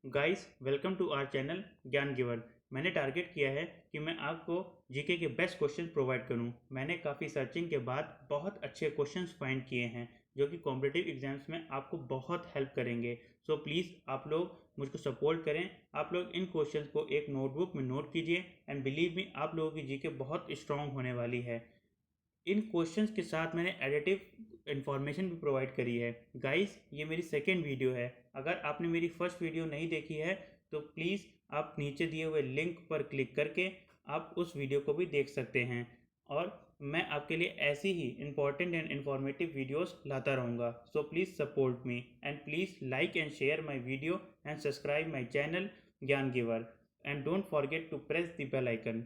Guys welcome to our channel Gyan giver. मैंने target किया है कि मैं आपको जीके के बेस्ट क्वेश्चन प्रोवाइड करूं। मैंने काफ़ी सर्चिंग के बाद बहुत अच्छे क्वेश्चंस फाइंड किए हैं जो कि कॉम्पिटिटिव एग्जाम्स में आपको बहुत हेल्प करेंगे। सो प्लीज़ आप लोग मुझको सपोर्ट करें। आप लोग इन क्वेश्चंस को एक नोटबुक में नोट कीजिए एंड बिलीव मी, आप लोगों की जीके बहुत स्ट्रांग होने वाली है। इन क्वेश्चंस के साथ मैंने एडिटिव इन्फॉर्मेशन भी प्रोवाइड करी है। गाइस ये मेरी सेकेंड वीडियो है। अगर आपने मेरी फर्स्ट वीडियो नहीं देखी है तो प्लीज़ आप नीचे दिए हुए लिंक पर क्लिक करके आप उस वीडियो को भी देख सकते हैं। और मैं आपके लिए ऐसी ही इम्पॉर्टेंट एंड इन्फॉर्मेटिव वीडियोस लाता रहूँगा। So please support me and please like and share my video and subscribe my channel Gyan giver and don't forget to press the bell icon.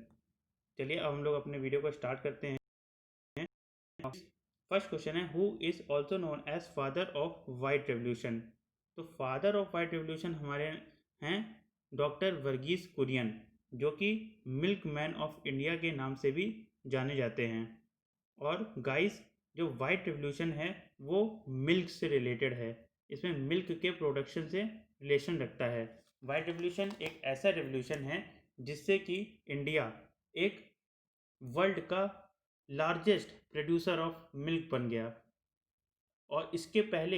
चलिए अब हम लोग अपने वीडियो को स्टार्ट करते हैं। फर्स्ट क्वेश्चन है, who is also known as father of white revolution. तो फादर ऑफ वाइट रेवोल्यूशन हमारे हैं डॉक्टर वर्गीस कुरियन, जो कि मिल्क मैन ऑफ इंडिया के नाम से भी जाने जाते हैं। और गाइस जो वाइट रेवोल्यूशन है वो मिल्क से रिलेटेड है। इसमें मिल्क के प्रोडक्शन से रिलेशन रखता है। वाइट रेवोल्यूशन एक ऐसा रेवोल्यूशन है जिससे कि इंडिया एक वर्ल्ड का लार्जेस्ट प्रोड्यूसर ऑफ मिल्क बन गया। और इसके पहले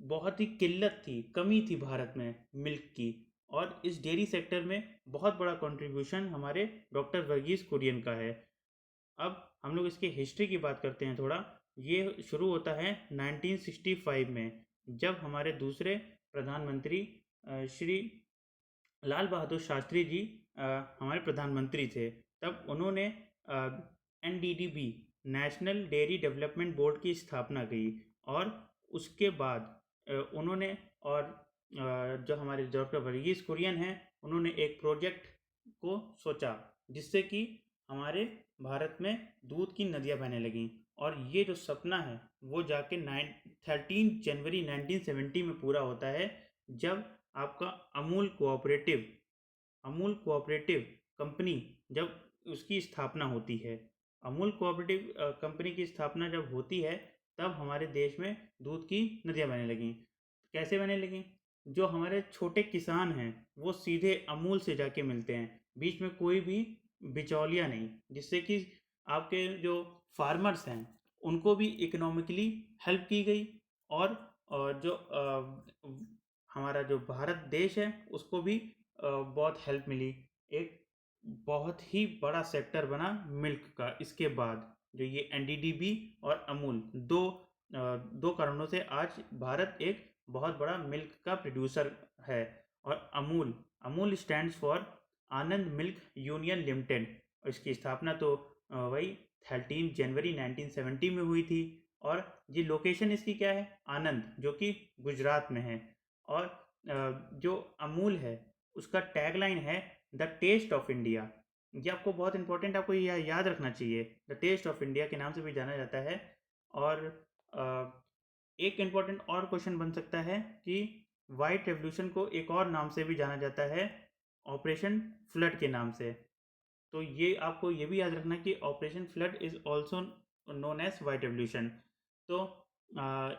बहुत ही किल्लत थी, कमी थी भारत में मिल्क की। और इस डेयरी सेक्टर में बहुत बड़ा कंट्रीब्यूशन हमारे डॉक्टर वर्गीस कुरियन का है। अब हम लोग इसकी हिस्ट्री की बात करते हैं थोड़ा। ये शुरू होता है 1965 में, जब हमारे दूसरे प्रधानमंत्री श्री लाल बहादुर शास्त्री जी हमारे प्रधानमंत्री थे। तब उन्होंने NDDB national dairy development board की स्थापना की। और उसके बाद उन्होंने और जो हमारे डॉक्टर वर्गीस कुरियन हैं उन्होंने एक प्रोजेक्ट को सोचा जिससे कि हमारे भारत में दूध की नदियाँ बहने लगीं। और ये जो सपना है वो जाके 13 जनवरी 1970 में पूरा होता है, जब आपका अमूल कोऑपरेटिव कंपनी जब उसकी स्थापना होती है। अमूल कोऑपरेटिव कंपनी की स्थापना जब होती है तब हमारे देश में दूध की नदियाँ बहने लगीं। कैसे बहने लगीं? जो हमारे छोटे किसान हैं वो सीधे अमूल से जाके मिलते हैं, बीच में कोई भी बिचौलिया नहीं, जिससे कि आपके जो फार्मर्स हैं उनको भी इकोनॉमिकली हेल्प की गई। और जो हमारा जो भारत देश है उसको भी बहुत हेल्प मिली। एक बहुत ही बड़ा सेक्टर बना मिल्क का। इसके बाद जो ये NDDB और अमूल दो कारणों से आज भारत एक बहुत बड़ा मिल्क का प्रोड्यूसर है। और Amul stands for Anand milk union limited. इसकी स्थापना तो वही 13 जनवरी 1970 में हुई थी। और ये लोकेशन इसकी क्या है? आनंद, जो कि गुजरात में है। और जो अमूल है उसका टैगलाइन है द टेस्ट ऑफ इंडिया। ये आपको बहुत इंपॉर्टेंट, आपको ये याद रखना चाहिए। द टेस्ट ऑफ इंडिया के नाम से भी जाना जाता है। और एक इम्पॉर्टेंट और क्वेश्चन बन सकता है कि वाइट रेवोल्यूशन को एक और नाम से भी जाना जाता है, ऑपरेशन फ्लड के नाम से। तो ये आपको ये भी याद रखना कि operation flood is also known as white revolution. तो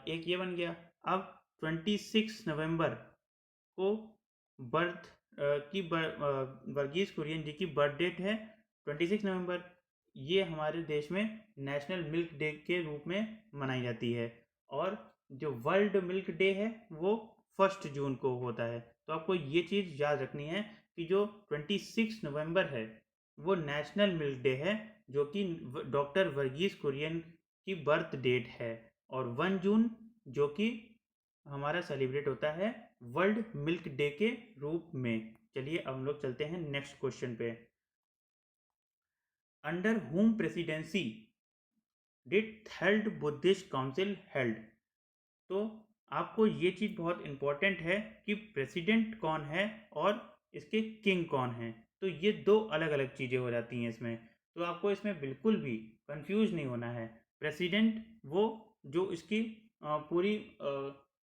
एक ये बन गया। अब 26 नवंबर को बर्थ की वर्गीस कुरियन जी की बर्थ डेट है 26 नवंबर। ये हमारे देश में नेशनल मिल्क डे के रूप में मनाई जाती है। और जो वर्ल्ड मिल्क डे है वो 1 जून को होता है। तो आपको ये चीज़ याद रखनी है कि जो 26 नवंबर है वो नेशनल मिल्क डे है, जो कि डॉक्टर वर्गीस कुरियन की बर्थ डेट है। और 1 जून जो कि हमारा सेलिब्रेट होता है वर्ल्ड मिल्क डे के रूप में। चलिए अब हम लोग चलते हैं नेक्स्ट क्वेश्चन पे। अंडर हुम presidency did third Buddhist council held. तो आपको ये चीज़ बहुत इंपॉर्टेंट है कि प्रेसिडेंट कौन है और इसके किंग कौन है। तो ये दो अलग अलग चीज़ें हो जाती हैं इसमें। तो आपको इसमें बिल्कुल भी कंफ्यूज नहीं होना है। प्रेसिडेंट वो जो इसकी पूरी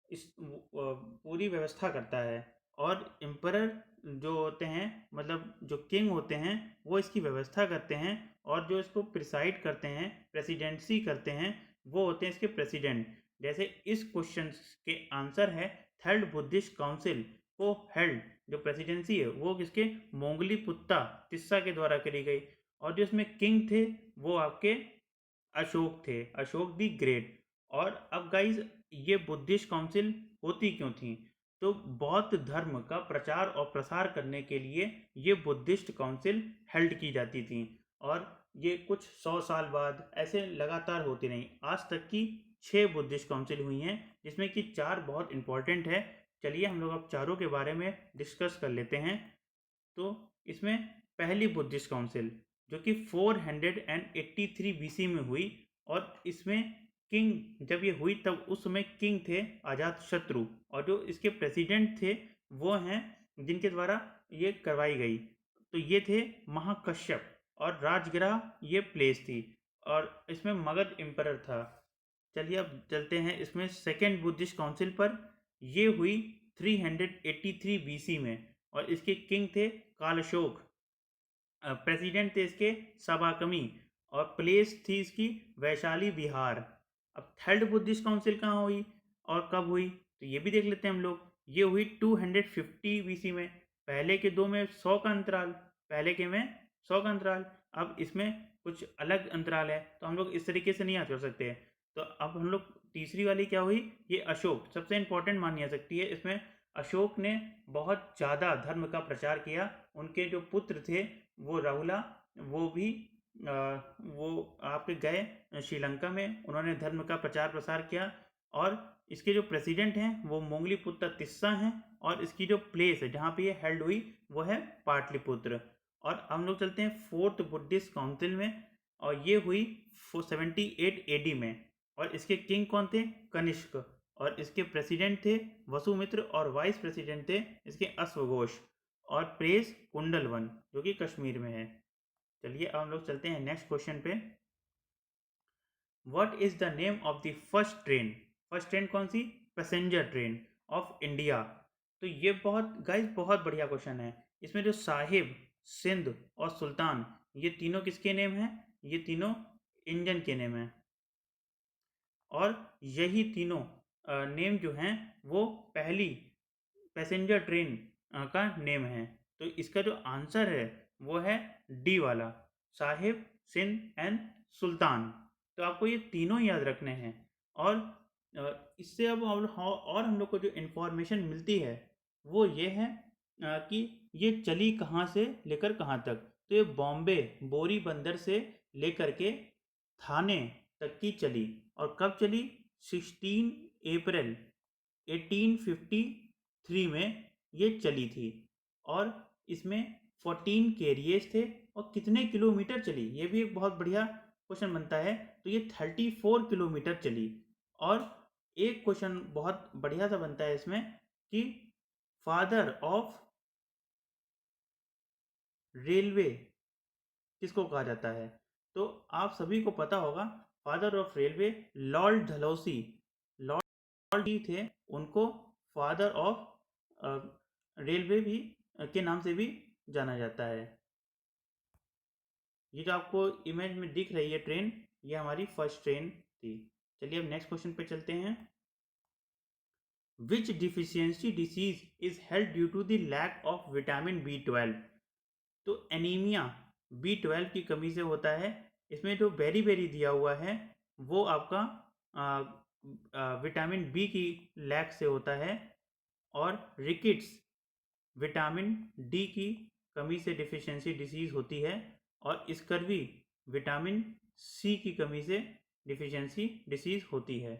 पूरी व्यवस्था करता है। और एम्परर जो होते हैं, मतलब जो किंग होते हैं, वो इसकी व्यवस्था करते हैं। और जो इसको प्रिसाइड करते हैं, प्रेसिडेंसी करते हैं, वो होते हैं इसके प्रेसिडेंट। जैसे इस क्वेश्चन के आंसर है थर्ड बुद्धिस्ट काउंसिल को हेल्ड, जो प्रेसिडेंसी है वो किसके, मोंगली पुत्ता तिस्सा के द्वारा करी गई। और जो इसमें किंग थे वो आपके अशोक थे, अशोक दी ग्रेट। और अब गाइज ये बुद्धिस्ट काउंसिल होती क्यों थी, तो बौद्ध धर्म का प्रचार और प्रसार करने के लिए ये बुद्धिस्ट काउंसिल हेल्ड की जाती थी। और ये कुछ 100 साल बाद ऐसे लगातार होती रही। आज तक की 6 बुद्धिस्ट काउंसिल हुई हैं, जिसमें कि 4 बहुत इंपॉर्टेंट है। चलिए हम लोग अब चारों के बारे में डिस्कस कर लेते हैं। तो इसमें पहली बुद्धिस्ट काउंसिल जो कि 483 बीसी में हुई, और इसमें किंग जब ये हुई तब उस समय किंग थे अजात शत्रु, और जो इसके प्रेसिडेंट थे वो हैं जिनके द्वारा ये करवाई गई, तो ये थे महाकश्यप। और राजगृह ये प्लेस थी, और इसमें मगध एम्परर था। चलिए अब चलते हैं इसमें सेकेंड बुद्धिस्ट काउंसिल पर। ये हुई 383 बीसी में, और इसके किंग थे कालशोक, प्रेसिडेंट थे इसके सबाकमी, और प्लेस थी इसकी वैशाली बिहार। अब थर्ड बुद्धिस्ट काउंसिल कहाँ हुई और कब हुई, तो ये भी देख लेते हैं हम लोग। ये हुई 250 बीसी में। पहले के दो में 100 का अंतराल, पहले के में 100 का अंतराल। अब इसमें कुछ अलग अंतराल है, तो हम लोग इस तरीके से नहीं याद कर सकते। तो अब हम लोग तीसरी वाली क्या हुई, ये अशोक सबसे इंपॉर्टेंट मानी जा सकती है। इसमें अशोक ने बहुत ज़्यादा धर्म का प्रचार किया। उनके जो पुत्र थे वो राहुला, वो भी वो आपके गए श्रीलंका में, उन्होंने धर्म का प्रचार प्रसार किया। और इसके जो प्रेसिडेंट हैं वो मोंगली पुत्र तिस्सा हैं, और इसकी जो प्लेस है जहाँ पे ये हेल्ड हुई वो है पाटलिपुत्र। और हम लोग चलते हैं फोर्थ बुद्धिस्ट काउंसिल में, और ये हुई 78 एडी में। और इसके किंग कौन थे, कनिष्क, और इसके प्रेसिडेंट थे वसुमित्र, और वाइस प्रेसिडेंट थे इसके अश्वघोष। और प्रेस कुंडलवन जो कि कश्मीर में है। चलिए अब हम लोग चलते हैं नेक्स्ट क्वेश्चन पे। What is the name of the first train, first train कौन सी, पैसेंजर ट्रेन ऑफ इंडिया। तो ये बहुत गाइस बहुत बढ़िया क्वेश्चन है। इसमें जो साहिब, सिंध और सुल्तान, ये तीनों किसके नेम हैं, ये तीनों इंजन के नेम हैं। और यही तीनों नेम जो हैं वो पहली पैसेंजर ट्रेन का नेम है। तो इसका जो आंसर है वो है डी वाला, साहिब, सिंध एंड सुल्तान। तो आपको ये तीनों याद रखने हैं। और इससे अब और हम लोग को जो इन्फॉर्मेशन मिलती है वो ये है कि ये चली कहाँ से लेकर कहाँ तक। तो ये बॉम्बे बोरी बंदर से लेकर के थाने तक की चली। और कब चली, 16 अप्रैल 1853 में ये चली थी। और इसमें 14 कैरियर्स थे। और कितने किलोमीटर चली, ये भी एक बहुत बढ़िया क्वेश्चन बनता है। तो ये 34 किलोमीटर चली। और एक क्वेश्चन बहुत बढ़िया सा बनता है इसमें कि फादर ऑफ रेलवे किसको कहा जाता है। तो आप सभी को पता होगा, father of railway lord Dalhousie, lord ji थे, उनको फादर ऑफ रेलवे भी के नाम से भी जाना जाता है। ये जो आपको इमेज में दिख रही है ट्रेन, ये हमारी फर्स्ट ट्रेन थी। चलिए अब नेक्स्ट क्वेश्चन पे चलते हैं। Which deficiency disease is held due to the lack of vitamin B12। तो एनीमिया B12 की कमी से होता है। इसमें जो बेरी बेरी दिया हुआ है वो आपका विटामिन बी की लैक से होता है। और रिकिट्स विटामिन डी की कमी से डिफिशियंसी डिसीज होती है। और स्कर्वी विटामिन सी की कमी से डिफिशियंसी डिसीज होती है।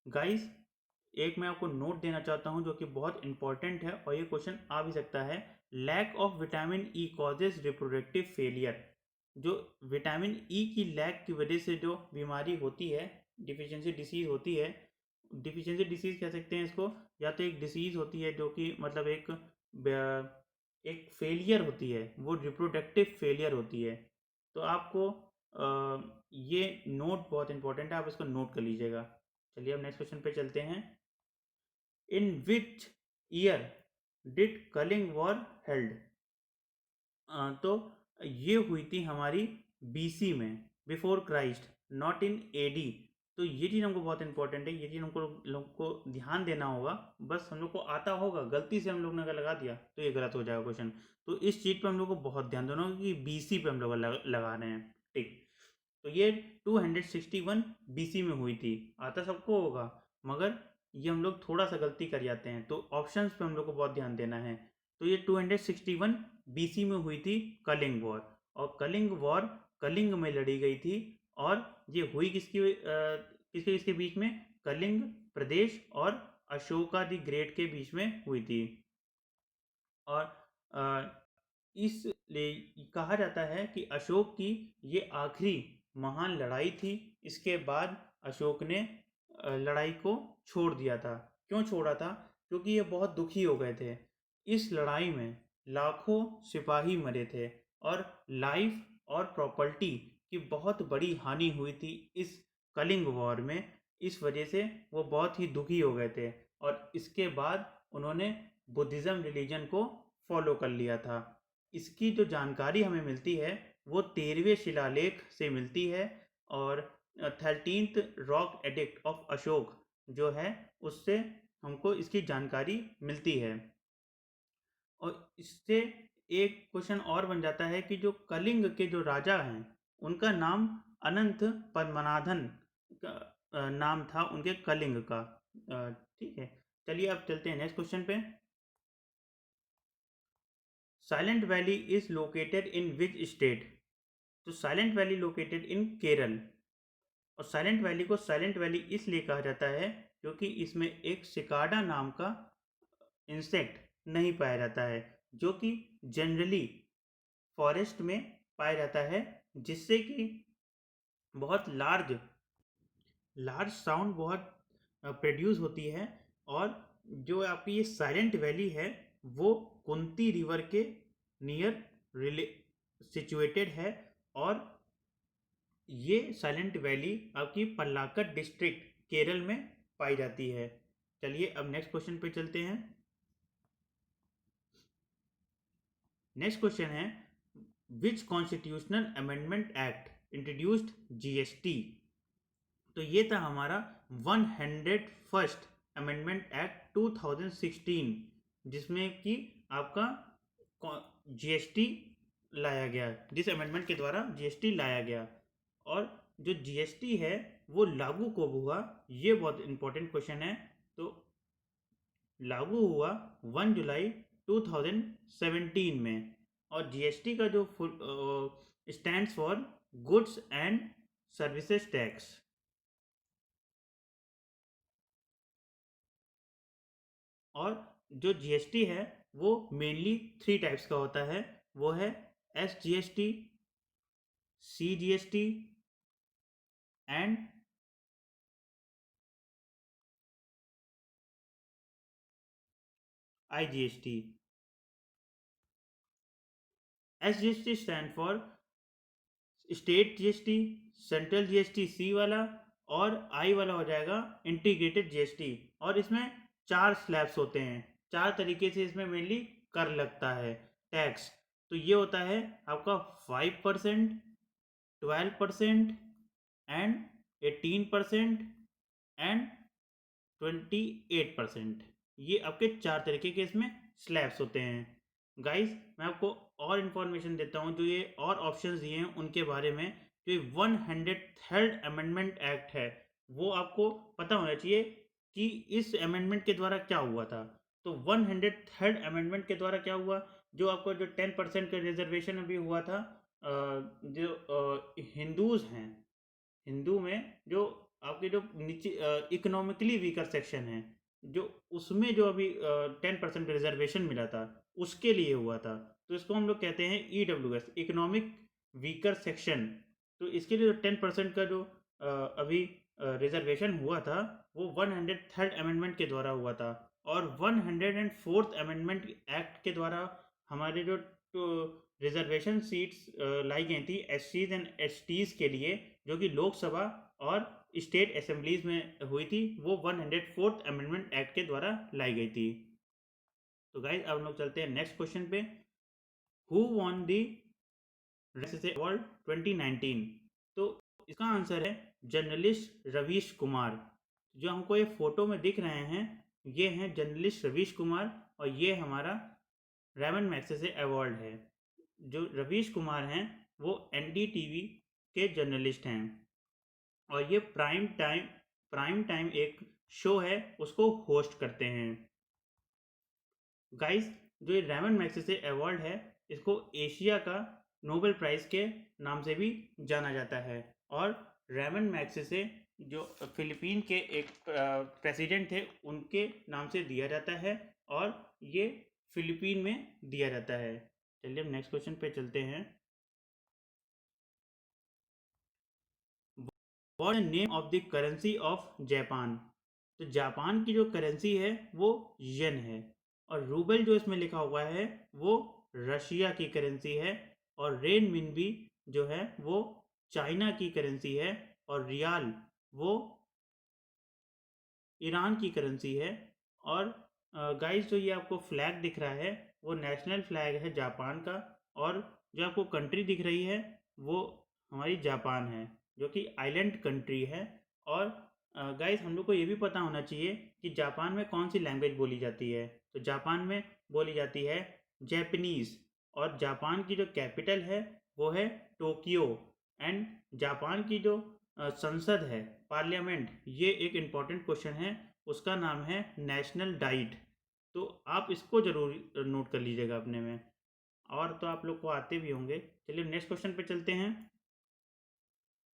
गाइस एक मैं आपको नोट देना चाहता हूं जो कि बहुत इंपॉर्टेंट है, और ये क्वेश्चन आ भी सकता है। Lack of vitamin E causes reproductive failure. जो विटामिन ई की लैक की वजह से जो बीमारी होती है, डिफिशियंसी डिसीज होती है, डिफिशियंसी डिसीज कह सकते हैं इसको, या तो एक डिसीज होती है जो कि मतलब एक फेलियर होती है, वो रिप्रोडक्टिव फेलियर होती है। तो आपको ये नोट बहुत इंपॉर्टेंट है, आप इसको नोट कर लीजिएगा। चलिए अब नेक्स्ट क्वेश्चन पे चलते हैं। In which year did Kalinga war held. तो ये हुई थी हमारी बीसी में, before Christ, not in AD. तो ये चीज़ हमको बहुत इंपॉर्टेंट है, ये चीज़ हमको लोग को ध्यान देना होगा। बस हम लोग को आता होगा, गलती से हम लोग ने अगर लगा दिया तो ये गलत हो जाएगा क्वेश्चन। तो इस चीज़ पे हम लोग को बहुत ध्यान देना होगा कि बीसी पे हम लोग लगा रहे हैं। ठीक, तो ये 261 बीसी में हुई थी, आता सबको होगा, मगर ये हम लोग थोड़ा सा गलती कर जाते हैं, तो ऑप्शंस पे हम लोग को बहुत ध्यान देना है। तो ये 261 बीसी में हुई थी कलिंग वॉर, और कलिंग वॉर कलिंग में लड़ी गई थी। और ये हुई किसके किसके बीच में? कलिंग प्रदेश और अशोका द ग्रेट के बीच में हुई थी। और इसलिए कहा जाता है कि अशोक की ये आखिरी महान लड़ाई थी। इसके बाद अशोक ने लड़ाई को छोड़ दिया था। क्यों छोड़ा था? क्योंकि ये बहुत दुखी हो गए थे। इस लड़ाई में लाखों सिपाही मरे थे और लाइफ और प्रॉपर्टी की बहुत बड़ी हानि हुई थी इस कलिंग वॉर में। इस वजह से वो बहुत ही दुखी हो गए थे, और इसके बाद उन्होंने बुद्धिज़्म रिलीजन को फॉलो कर लिया था। इसकी जो जानकारी हमें मिलती है वो 13वें शिलालेख से मिलती है, और 13th rock edict of Ashok जो है उससे हमको इसकी जानकारी मिलती है। और इससे एक क्वेश्चन और बन जाता है कि जो कलिंग के जो राजा हैं उनका नाम अनंत पद्मनाभन का नाम था उनके कलिंग का। ठीक है, चलिए अब चलते हैं नेक्स्ट क्वेश्चन पे। Silent valley is located in which state? तो silent valley located in Kerala. और साइलेंट वैली को साइलेंट वैली इसलिए कहा जाता है क्योंकि इसमें एक सिकाडा नाम का इंसेक्ट नहीं पाया जाता है, जो कि जनरली फॉरेस्ट में पाया जाता है, जिससे कि बहुत लार्ज लार्ज साउंड बहुत प्रोड्यूस होती है। और जो आपकी ये साइलेंट वैली है वो कुंती रिवर के नियर रिले सिचुएटेड है। और ये साइलेंट वैली आपकी पल्लाकड डिस्ट्रिक्ट केरल में पाई जाती है। चलिए अब नेक्स्ट क्वेश्चन पे चलते हैं। नेक्स्ट क्वेश्चन है, which constitutional amendment act introduced GST? तो ये था हमारा 101st अमेंडमेंट एक्ट 2016, जिसमें कि आपका जीएसटी लाया गया, जिस अमेंडमेंट के द्वारा जीएसटी लाया गया। और जो जीएसटी है वो लागू कब हुआ, ये बहुत इंपॉर्टेंट क्वेश्चन है। तो लागू हुआ 1 जुलाई 2017 में। और जीएसटी का जो full stands for goods and services tax. और जो जीएसटी है वो मेनली 3 टाइप्स का होता है, वो है SGST, CGST and IGST. SGST stand for state GST, central GST C वाला, और आई वाला हो जाएगा इंटीग्रेटेड जीएसटी। और इसमें 4 स्लैब्स होते हैं, 4 तरीके से इसमें मेनली कर लगता है टैक्स। तो ये होता है आपका 5%, 12% एंड 18% एंड 28%। ये आपके 4 तरीके के इसमें स्लैब्स होते हैं। गाइस मैं आपको और इन्फॉर्मेशन देता हूँ, जो ये और ऑप्शंस दिए हैं उनके बारे में। जो ये 103rd अमेंडमेंट एक्ट है वो आपको पता होना चाहिए कि इस अमेंडमेंट के द्वारा क्या हुआ था। तो 103rd अमेंडमेंट के द्वारा क्या हुआ, जो आपको जो 10% का रिजर्वेशन अभी हुआ था, जो हिंदूज हैं, हिंदू में जो आपके जो नीचे इकोनॉमिकली वीकर सेक्शन है, जो उसमें जो अभी 10% रिजर्वेशन मिला था उसके लिए हुआ था। तो इसको हम लोग कहते हैं EWS, इकोनॉमिक वीकर सेक्शन। तो इसके लिए जो 10% का जो अभी रिजर्वेशन हुआ था वो 103rd अमेंडमेंट के द्वारा हुआ था। और 104th अमेंडमेंट एक्ट के द्वारा हमारे जो रिजर्वेशन सीट्स लाई गई थी SCs एंड STs के लिए, जो कि लोकसभा और स्टेट असेंबलीज में हुई थी, वो 104th अमेंडमेंट एक्ट के द्वारा लाई गई थी। तो गाइस अब हम लोग चलते हैं नेक्स्ट क्वेश्चन पे। Who won the award 2019? तो इसका आंसर है जर्नलिस्ट रवीश कुमार। जो हमको ये फोटो में दिख रहे हैं ये हैं जर्नलिस्ट रवीश कुमार और ये हमारा रेमन मैग्सेसे अवार्ड है। जो रवीश कुमार हैं वो एनडीटीवी के जर्नलिस्ट हैं और ये प्राइम टाइम एक शो है उसको होस्ट करते हैं। गाइस, जो ये रेमन मैग्सेसे अवार्ड है इसको एशिया का नोबेल प्राइज़ के नाम से भी जाना जाता है और रेमन मैग्सेसे जो फिलीपीन के एक प्रेसिडेंट थे उनके नाम से दिया जाता है और ये फिलीपीन में दिया जाता है। चलिए हम नेक्स्ट क्वेश्चन पे चलते हैं। What is the name of the currency of Japan? तो जापान की जो करेंसी है वो येन है और रूबल जो इसमें लिखा हुआ है वो रशिया की करेंसी है और रेन मिनबी जो है वो चाइना की करेंसी है और रियाल वो ईरान की करेंसी है। और गाइस, जो ये आपको फ्लैग दिख रहा है वो नेशनल फ्लैग है जापान का और जो आपको कंट्री दिख रही है वो हमारी जापान है जो कि आइलैंड कंट्री है। और गाइस, हम लोग को ये भी पता होना चाहिए कि जापान में कौन सी लैंग्वेज बोली जाती है। तो जापान में बोली जाती है जैपनीज़ और जापान की जो कैपिटल है वो है टोक्यो। एंड जापान की जो संसद है, पार्लियामेंट, ये एक इम्पॉर्टेंट क्वेश्चन है, उसका नाम है नेशनल डाइट। तो आप इसको जरूर नोट कर लीजिएगा अपने में और तो आप लोग को आते भी होंगे। चलिए नेक्स्ट क्वेश्चन पे चलते हैं।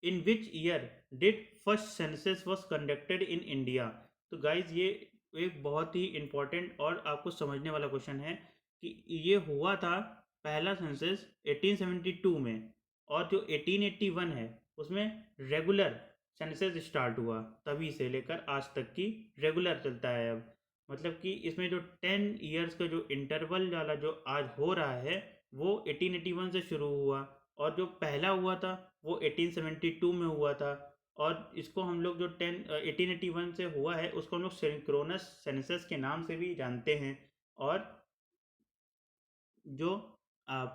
In which year did first census was conducted in India? तो गाइज ये एक बहुत ही इम्पोर्टेंट और आपको समझने वाला क्वेश्चन है कि ये हुआ था पहला सेंसस 1872 में और जो 1881 है उसमें रेगुलर सेंसस स्टार्ट हुआ, तभी से लेकर आज तक की रेगुलर चलता है अब। मतलब कि इसमें जो 10 ईयर्स का जो इंटरवल वाला जो आज हो रहा है वो 1881 से शुरू हुआ और जो पहला हुआ था वो 1872 में हुआ था। और इसको हम लोग जो 1881 से हुआ है उसको हम लोग सिंक्रोनस सेंसस के नाम से भी जानते हैं। और जो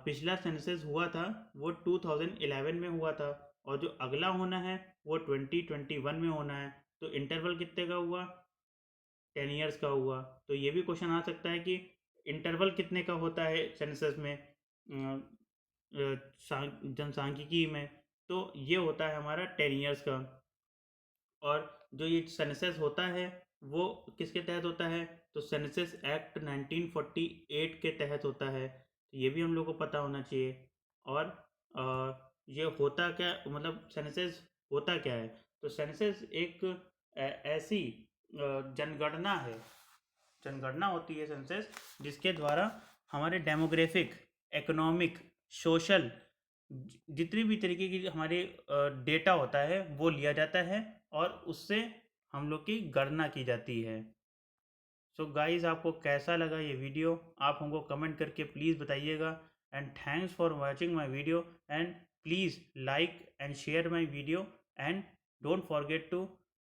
पिछला सेंसस हुआ था वो 2011 में हुआ था और जो अगला होना है वो 2021 में होना है। तो इंटरवल कितने का हुआ? 10 ईयर्स का हुआ। तो ये भी क्वेश्चन आ सकता है कि इंटरवल कितने का होता है सेंसस में, जनसांख्यिकी में? तो ये होता है हमारा 10 ईयर्स का। और जो ये सेंसस होता है वो किसके तहत होता है? तो सेंसस एक्ट 1948 के तहत होता है। तो ये भी हम लोग को पता होना चाहिए। और ये होता क्या, मतलब सेंसस होता क्या है? तो सेंसस एक ऐसी जनगणना है, जनगणना होती है सेंसस, जिसके द्वारा हमारे डेमोग्राफिक, इकोनॉमिक, सोशल जितनी भी तरीके की हमारे डेटा होता है वो लिया जाता है और उससे हम लोग की गणना की जाती है। सो गाइस, आपको कैसा लगा ये वीडियो आप हमको कमेंट करके प्लीज़ बताइएगा। And thanks for watching my video and please like and share my video and don't forget to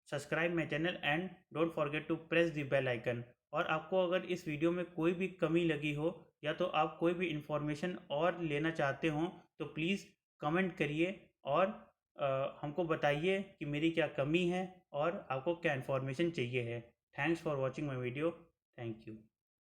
subscribe my channel and don't forget to press the bell icon. और आपको अगर इस video में कोई भी कमी लगी हो या तो आप कोई भी इंफॉर्मेशन और लेना चाहते हो तो प्लीज़ कमेंट करिए और हमको बताइए कि मेरी क्या कमी है और आपको क्या इन्फॉर्मेशन चाहिए है। Thanks for watching my video. Thank you.